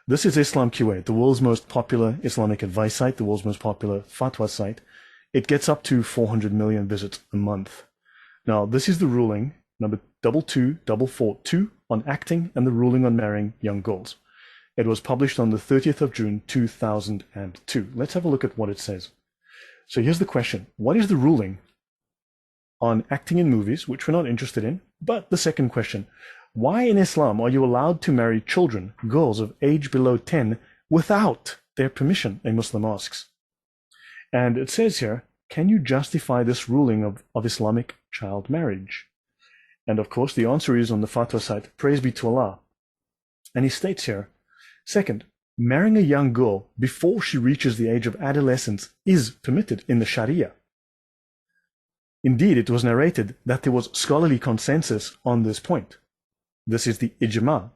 This is Islam QA, the world's most popular Islamic advice site, the world's most popular fatwa site. It gets up to 400 million visits a month. Now, this is the ruling, number 22442, on acting and the ruling on marrying young girls. It was published on the 30th of June, 2002. Let's have a look at what it says. So here's the question. What is the ruling on acting in movies, which we're not interested in? But the second question, why in Islam are you allowed to marry children, girls of age below 10, without their permission? A Muslim asks. And it says here, can you justify this ruling of Islamic child marriage? And of course, the answer is on the fatwa site, praise be to Allah. And he states here, second, marrying a young girl before she reaches the age of adolescence is permitted in the Sharia. Indeed, it was narrated that there was scholarly consensus on this point. This is the ijma,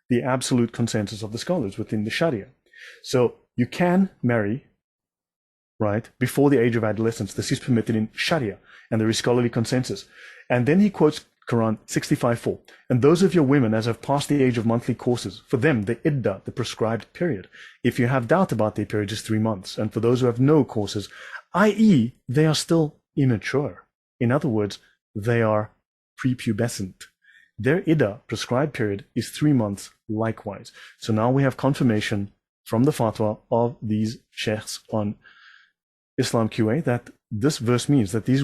the absolute consensus of the scholars within the Sharia. So you can marry, right, before the age of adolescence. This is permitted in Sharia, and there is scholarly consensus. And then he quotes Quran 65:4. And those of your women as have passed the age of monthly courses, for them the iddah, the prescribed period, if you have doubt about their period, is 3 months. And for those who have no courses, i.e. they are still immature. In other words, they are prepubescent. Their iddah, prescribed period, is 3 months likewise. So now we have confirmation from the fatwa of these sheikhs on Islam QA that this verse means that these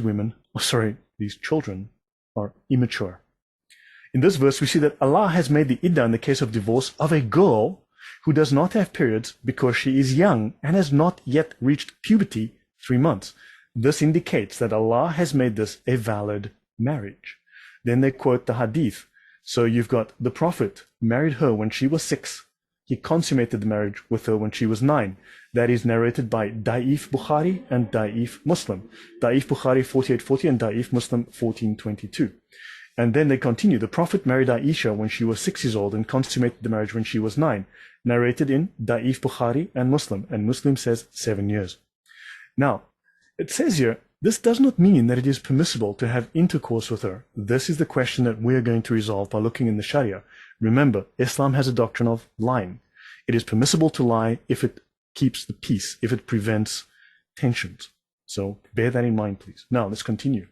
these children are immature. In this verse, we see that Allah has made the iddah in the case of divorce of a girl who does not have periods because she is young and has not yet reached puberty, 3 months. This indicates that Allah has made this a valid marriage. Then they quote the hadith. So you've got the Prophet married her when she was 6. He consummated the marriage with her when she was 9. That is narrated by Da'if Bukhari and Da'if Muslim. Da'if Bukhari 4840 and Da'if Muslim 1422. And then they continue. The Prophet married Aisha when she was 6 years old and consummated the marriage when she was 9. Narrated in Da'if Bukhari and Muslim. And Muslim says 7 years. Now, it says here, this does not mean that it is permissible to have intercourse with her. This is the question that we are going to resolve by looking in the Sharia. Remember, Islam has a doctrine of lying. It is permissible to lie if it keeps the peace, if it prevents tensions. So bear that in mind, please. Now, let's continue.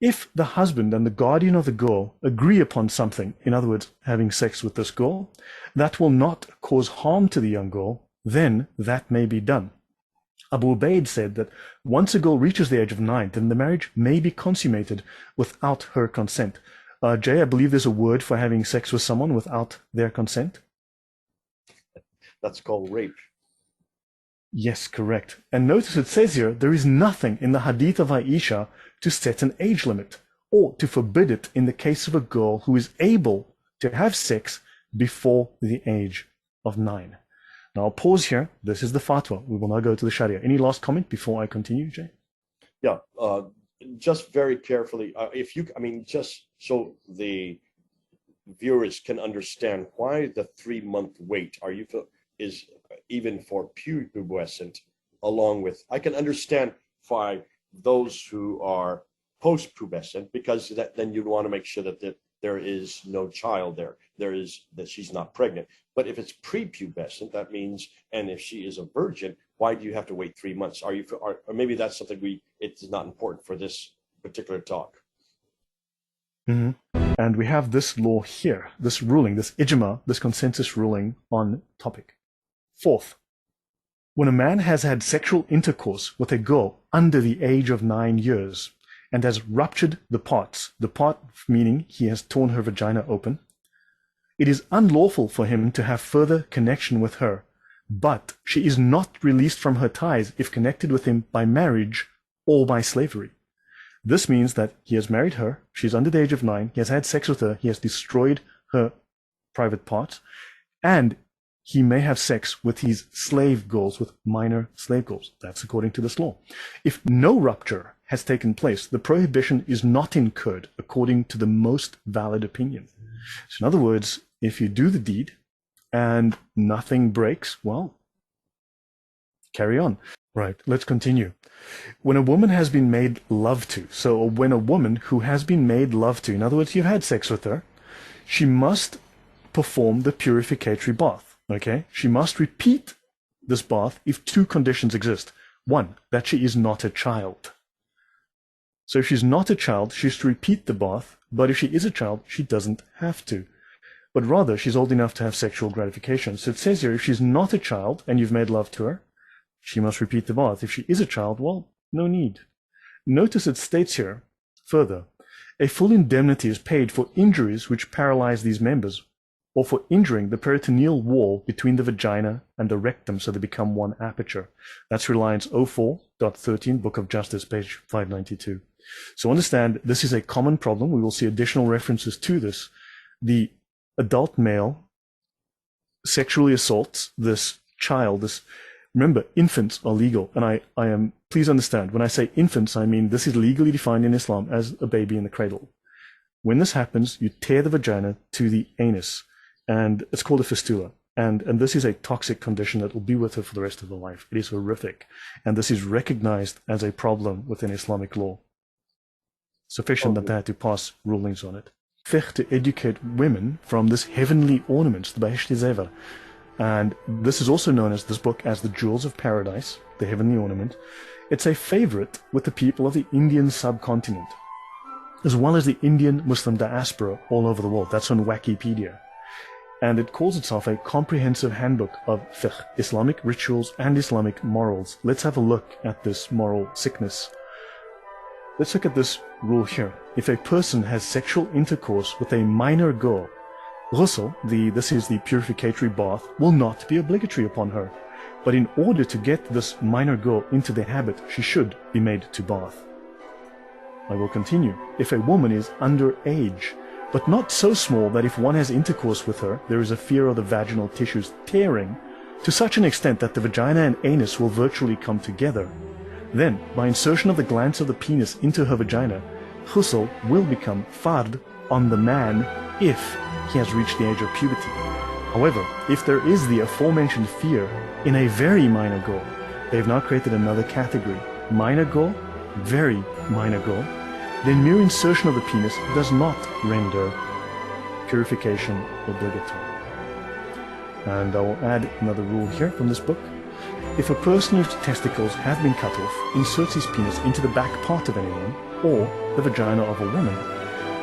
If the husband and the guardian of the girl agree upon something, in other words, having sex with this girl, that will not cause harm to the young girl, then that may be done. Abu Ubaid said that once a girl reaches the age of 9, then the marriage may be consummated without her consent. Jay, I believe there's a word for having sex with someone without their consent. That's called rape. Yes, correct. And notice it says here, there is nothing in the hadith of Aisha to set an age limit or to forbid it in the case of a girl who is able to have sex before the age of 9. Now I'll pause here. This is the fatwa. We will now go to the Sharia. Any last comment before I continue, Jay? Yeah, just very carefully, just so the viewers can understand why the 3-month wait is even for pubescent, along with, I can understand why those who are post-pubescent, because then you'd want to make sure that there is no child there. That she's not pregnant. But if it's prepubescent, that means, and if she is a virgin, why do you have to wait 3 months? Or maybe that's something it's not important for this particular talk. Mm-hmm. And we have this law here, this ruling, this ijma, this consensus ruling on topic. Fourth, when a man has had sexual intercourse with a girl under the age of 9 years and has ruptured the part meaning he has torn her vagina open, it is unlawful for him to have further connection with her, but she is not released from her ties if connected with him by marriage or by slavery. This means that he has married her, she's under the age of 9, he has had sex with her, he has destroyed her private parts, and he may have sex with his slave girls, with minor slave girls. That's according to this law. If no rupture has taken place, the prohibition is not incurred according to the most valid opinion. So in other words, if you do the deed and nothing breaks, well, carry on. Right, let's continue. When a woman has been made love to, so when a woman who has been made love to, in other words, you've had sex with her, she must perform the purificatory bath. Okay? She must repeat this bath if two conditions exist. One, that she is not a child. So if she's not a child, she has to repeat the bath, but if she is a child, she doesn't have to. But rather, she's old enough to have sexual gratification. So it says here, if she's not a child and you've made love to her, she must repeat the bath. If she is a child, well, no need. Notice it states here, further, a full indemnity is paid for injuries which paralyze these members, or for injuring the peritoneal wall between the vagina and the rectum so they become one aperture. That's Reliance 04.13, Book of Justice, page 592. So understand, this is a common problem. We will see additional references to this. The adult male sexually assaults this child. Remember, infants are legal. And please understand, when I say infants, I mean this is legally defined in Islam as a baby in the cradle. When this happens, you tear the vagina to the anus, and it's called a fistula. And this is a toxic condition that will be with her for the rest of her life. It is horrific. And this is recognized as a problem within Islamic law. Sufficient that they had to pass rulings on it. Fiqh to educate women from this heavenly ornament, the Bahishti Zevar. And this is also known as this book as the Jewels of Paradise, the Heavenly Ornament. It's a favorite with the people of the Indian subcontinent, as well as the Indian Muslim diaspora all over the world. That's on Wikipedia. And it calls itself a comprehensive handbook of fiqh, Islamic rituals and Islamic morals. Let's have a look at this moral sickness. Let's look at this rule here. If a person has sexual intercourse with a minor girl, ghusl, this is the purificatory bath, will not be obligatory upon her. But in order to get this minor girl into the habit, she should be made to bath. I will continue. If a woman is underage, but not so small that if one has intercourse with her, there is a fear of the vaginal tissues tearing to such an extent that the vagina and anus will virtually come together, then, by insertion of the glans of the penis into her vagina, ghusl will become fard on the man if he has reached the age of puberty. However, if there is the aforementioned fear in a very minor girl, they have now created another category. Minor girl, very minor girl, then mere insertion of the penis does not render purification obligatory. And I will add another rule here from this book. If a person whose testicles have been cut off inserts his penis into the back part of anyone, or the vagina of a woman,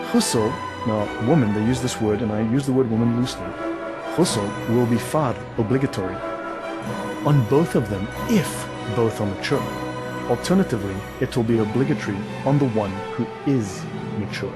ghusl, now woman, they use this word, and I use the word woman loosely, ghusl will be fard, obligatory, on both of them if both are mature. Alternatively, it will be obligatory on the one who is mature.